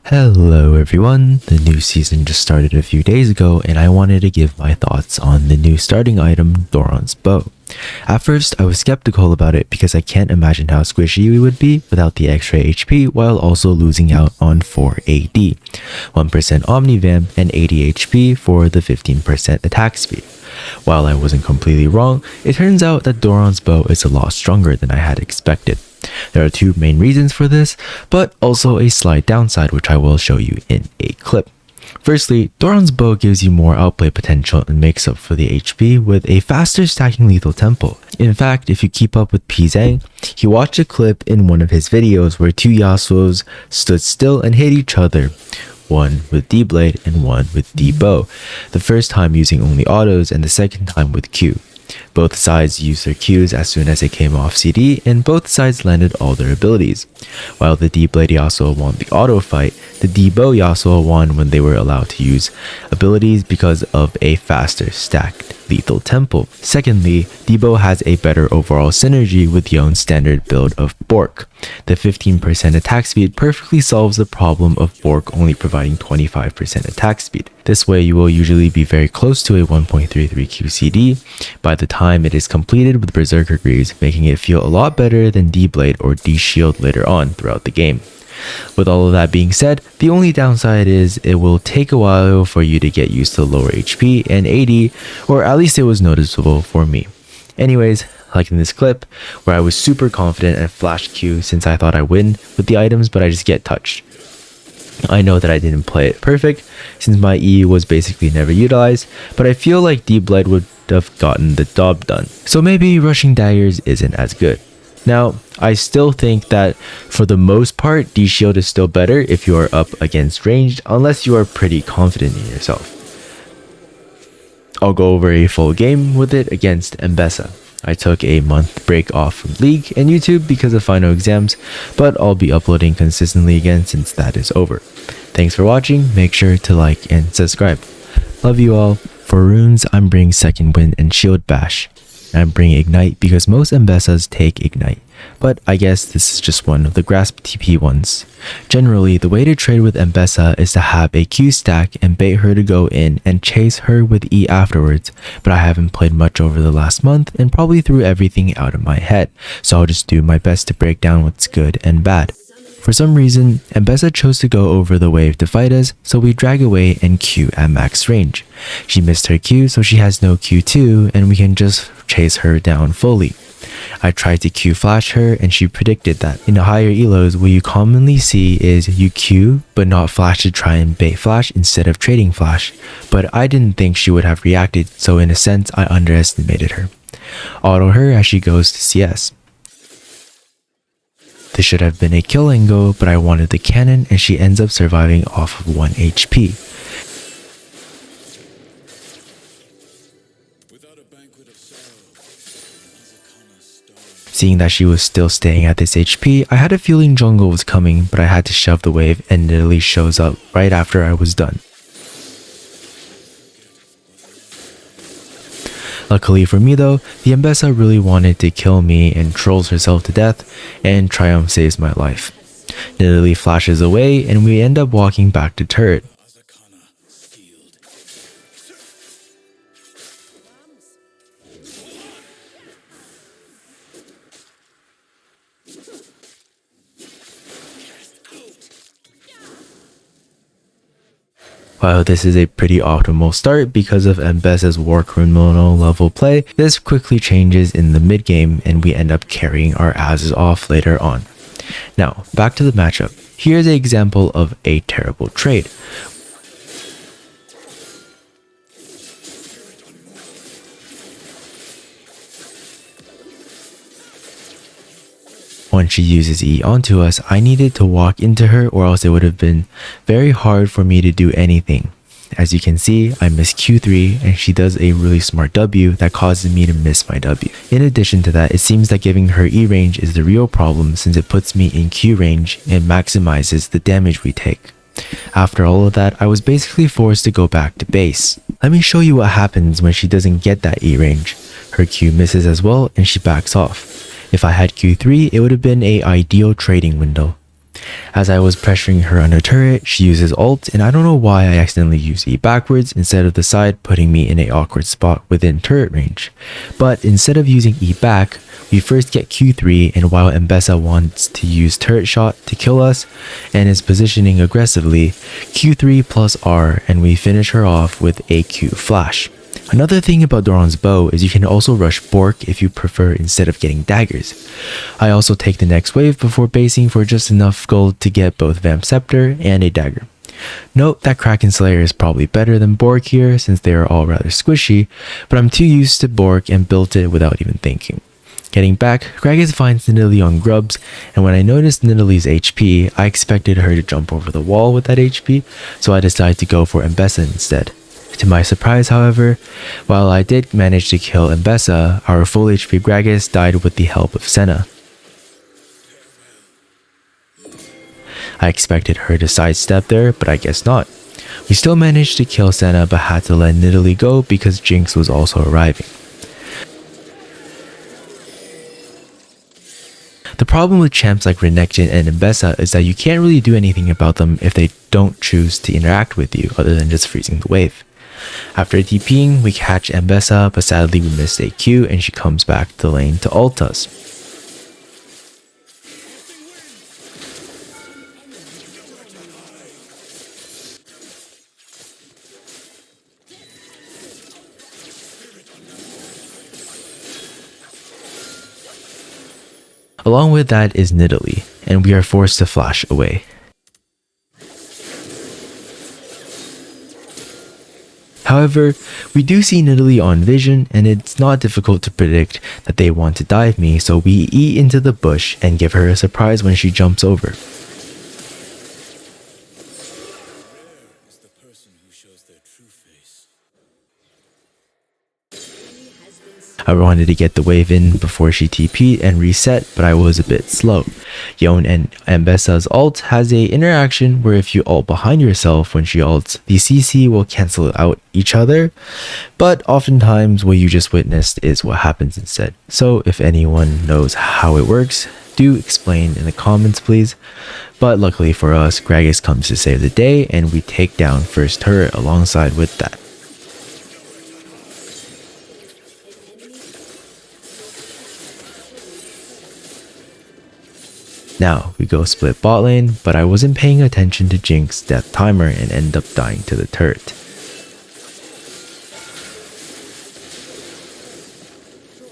Hello everyone, the new season just started a few days ago and I wanted to give my thoughts on the new starting item, Doran'S bow. At first I was skeptical about it because I can't imagine how squishy we would be without the extra HP while also losing out on 4 AD, 1% Omnivamp and 80 HP for the 15% attack speed. While I wasn't completely wrong, it turns out that Doran'S bow is a lot stronger than I had expected. There are two main reasons for this, but also a slight downside which I will show you in a clip. Firstly, Doran'S bow gives you more outplay potential and makes up for the HP with a faster stacking lethal tempo. In fact, if you keep up with P-Zang, he watched a clip in one of his videos where two Yasuos stood still and hit each other, one with D-Blade and one with D-Bow, the first time using only autos and the second time with Q. Both sides used their Qs as soon as they came off CD, and both sides landed all their abilities. While the D-Blade Yasuo won the auto fight, the D-Bow Yasuo won when they were allowed to use abilities because of a faster stacked lethal tempo. Secondly, D-Bow has a better overall synergy with Yone's standard build of Bork. The 15% attack speed perfectly solves the problem of Bork only providing 25% attack speed. This way you will usually be very close to a 1.33 QCD by the time it is completed with Berserker Greaves, making it feel a lot better than D-Blade or D-Shield later on throughout the game. With all of that being said, the only downside is it will take a while for you to get used to lower HP and AD, or at least it was noticeable for me. Anyways, like in this clip, where I was super confident and flashed Q since I thought I win with the items but I just get touched. I know that I didn't play it perfect since my E was basically never utilized, but I feel like D-Blade would have gotten the job done. So maybe rushing daggers isn't as good. Now, I still think that for the most part, D-Shield is still better if you are up against ranged, unless you are pretty confident in yourself. I'll go over a full game with it against Ambessa. I took a month break off from League and YouTube because of final exams, but I'll be uploading consistently again since that is over. Thanks for watching, make sure to like and subscribe. Love you all. For runes, I'm bringing Second Wind and Shield Bash. I'm bringing Ignite because most Ambessas take Ignite, but I guess this is just one of the Grasp TP ones. Generally, the way to trade with Ambessa is to have a Q stack and bait her to go in and chase her with E afterwards, but I haven't played much over the last month and probably threw everything out of my head, so I'll just do my best to break down what's good and bad. For some reason, Ambessa chose to go over the wave to fight us, so we drag away and Q at max range. She missed her Q, so she has no Q2 and we can just chase her down fully. I tried to Q flash her and she predicted that. In the higher elos, what you commonly see is you Q but not flash to try and bait flash instead of trading flash, but I didn't think she would have reacted, so in a sense I underestimated her. Auto her as she goes to CS. This should have been a kill angle, but I wanted the cannon and she ends up surviving off of 1 HP. Seeing that she was still staying at this HP, I had a feeling jungle was coming, but I had to shove the wave and literally shows up right after I was done. Luckily for me though, the Ambessa really wanted to kill me and trolls herself to death, and Triumph saves my life. Literally flashes away and we end up walking back to turret. While this is a pretty optimal start because of Ambessa's war criminal level play, this quickly changes in the mid game and we end up carrying our asses off later on. Now, back to the matchup. Here's an example of a terrible trade. When she uses E onto us, I needed to walk into her or else it would have been very hard for me to do anything. As you can see, I miss Q3 and she does a really smart W that causes me to miss my W. In addition to that, it seems that giving her E range is the real problem since it puts me in Q range and maximizes the damage we take. After all of that, I was basically forced to go back to base. Let me show you what happens when she doesn't get that E range. Her Q misses as well and she backs off. If I had Q3, it would have been an ideal trading window. As I was pressuring her on a turret, she uses ult, and I don't know why I accidentally used E backwards instead of the side, putting me in an awkward spot within turret range. But instead of using E back, we first get Q3, and while Ambessa wants to use turret shot to kill us and is positioning aggressively, Q3 plus R, and we finish her off with a Q flash. Another thing about Doran's bow is you can also rush Bork if you prefer instead of getting daggers. I also take the next wave before basing for just enough gold to get both Vamp Scepter and a dagger. Note that Kraken Slayer is probably better than Bork here since they are all rather squishy, but I'm too used to Bork and built it without even thinking. Getting back, Gragas finds Nidalee on grubs, and when I noticed Nidalee's HP, I expected her to jump over the wall with that HP, so I decided to go for Ambessa instead. To my surprise, however, while I did manage to kill Ambessa, our full HP Gragas died with the help of Senna. I expected her to sidestep there, but I guess not. We still managed to kill Senna but had to let Nidalee go because Jinx was also arriving. The problem with champs like Renekton and Ambessa is that you can't really do anything about them if they don't choose to interact with you other than just freezing the wave. After TPing, we catch Ambessa, but sadly we missed a Q and she comes back to the lane to ult us. Along with that is Nidalee, and we are forced to flash away. However, we do see Nidalee on vision, and it's not difficult to predict that they want to dive me, so we E into the bush and give her a surprise when she jumps over. I wanted to get the wave in before she TP'd and reset, but I was a bit slow. Yone and Ambessa's ult has a interaction where if you ult behind yourself when she ults, the CC will cancel out each other, but oftentimes what you just witnessed is what happens instead. So if anyone knows how it works, do explain in the comments please. But luckily for us, Gragas comes to save the day and we take down first turret alongside with that. Now, we go split bot lane, but I wasn't paying attention to Jinx's death timer and end up dying to the turret.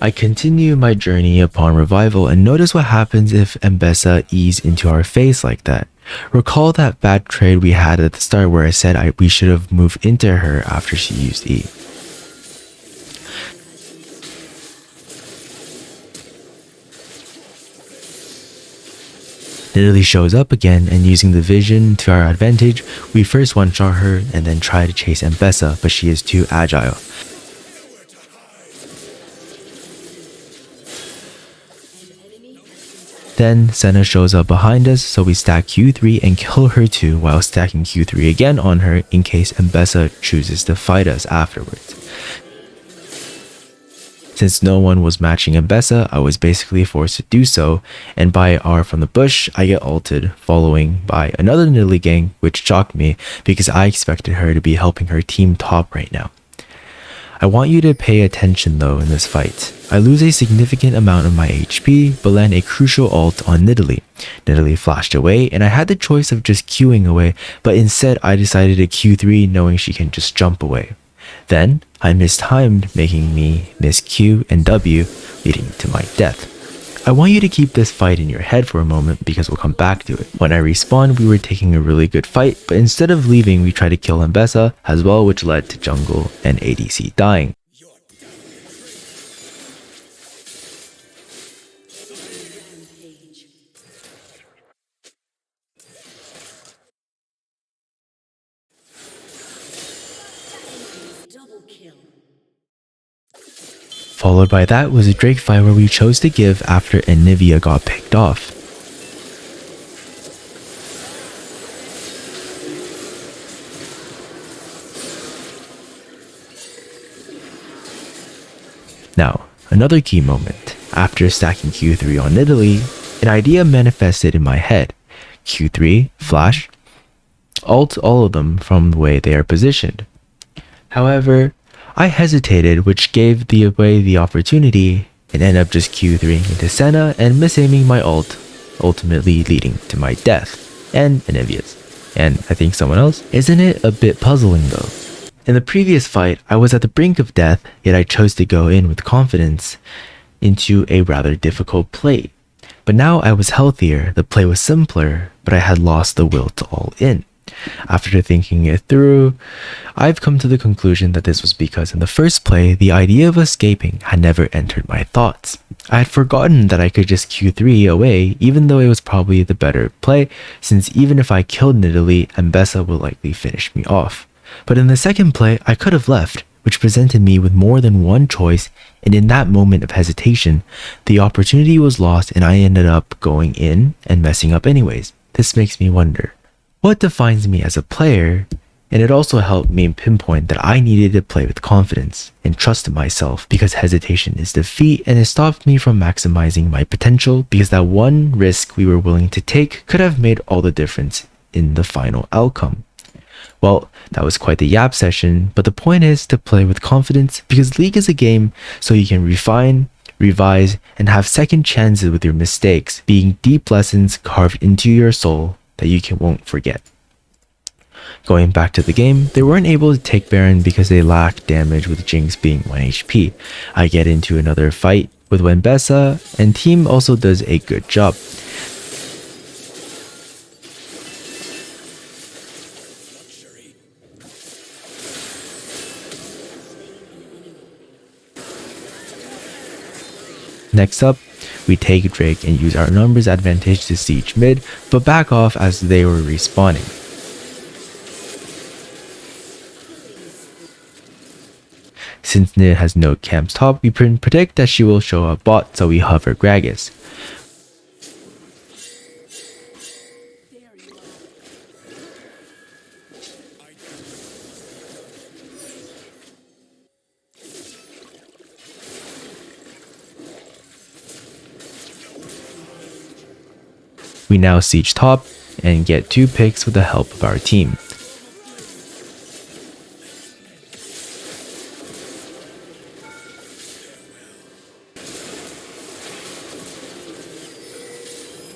I continue my journey upon revival and notice what happens if Ambessa E's into our face like that. Recall that bad trade we had at the start where I said we should have moved into her after she used E. Nidalee shows up again, and using the vision to our advantage, we first one-shot her and then try to chase Ambessa, but she is too agile. Then Senna shows up behind us, so we stack Q3 and kill her too while stacking Q3 again on her in case Ambessa chooses to fight us afterwards. Since no one was matching Ambessa, I was basically forced to do so, and by R from the bush, I get ulted, following by another Nidalee gang, which shocked me because I expected her to be helping her team top right now. I want you to pay attention though in this fight. I lose a significant amount of my HP, but land a crucial ult on Nidalee. Nidalee flashed away, and I had the choice of just Qing away, but instead I decided to Q3 knowing she can just jump away. Then, I mistimed, making me miss Q and W, leading to my death. I want you to keep this fight in your head for a moment because we'll come back to it. When I respawned, we were taking a really good fight, but instead of leaving, we tried to kill Ambessa as well, which led to jungle and ADC dying. Followed by that was a Drake fight where we chose to give after Anivia got picked off. Now, another key moment. After stacking Q3 on Nidalee, an idea manifested in my head. Q3, flash, ult all of them from the way they are positioned. However, I hesitated, which gave away the opportunity and ended up just Q3ing into Senna and misaiming my ult, ultimately leading to my death and Anivia's. And I think someone else. Isn't it a bit puzzling though? In the previous fight, I was at the brink of death, yet I chose to go in with confidence into a rather difficult play. But now I was healthier, the play was simpler, but I had lost the will to all in. After thinking it through, I've come to the conclusion that this was because in the first play, the idea of escaping had never entered my thoughts. I had forgotten that I could just Q3 away, even though it was probably the better play, since even if I killed Nidalee, Ambessa would likely finish me off. But in the second play, I could have left, which presented me with more than one choice, and in that moment of hesitation, the opportunity was lost and I ended up going in and messing up anyways. This makes me wonder, what defines me as a player? And it also helped me pinpoint that I needed to play with confidence and trust in myself, because hesitation is defeat, and it stopped me from maximizing my potential, because that one risk we were willing to take could have made all the difference in the final outcome. Well, that was quite the yap session, but the point is to play with confidence, because League is a game so you can refine, revise, and have second chances with your mistakes, being deep lessons carved into your soul that you won't forget. Going back to the game, they weren't able to take Baron because they lacked damage, with Jinx being 1 HP. I get into another fight with Ambessa, and team also does a good job. Next up, we take Drake and use our numbers advantage to siege mid, but back off as they were respawning. Since Nid has no camps top, we can predict that she will show up bot, so we hover Gragas. We now siege top and get 2 picks with the help of our team.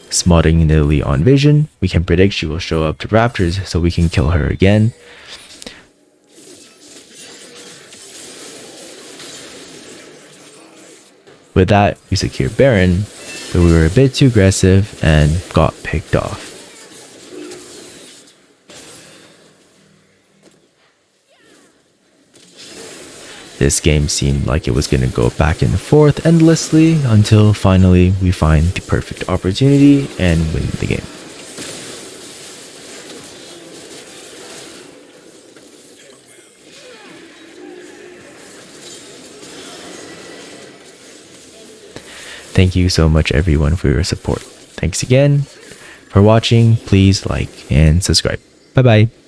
Smotting Nidalee on vision, we can predict she will show up to Raptors so we can kill her again. With that, we secure Baron, but we were a bit too aggressive and got picked off. This game seemed like it was going to go back and forth endlessly until finally we find the perfect opportunity and win the game. Thank you so much everyone for your support. Thanks again for watching. Please like and subscribe. Bye bye.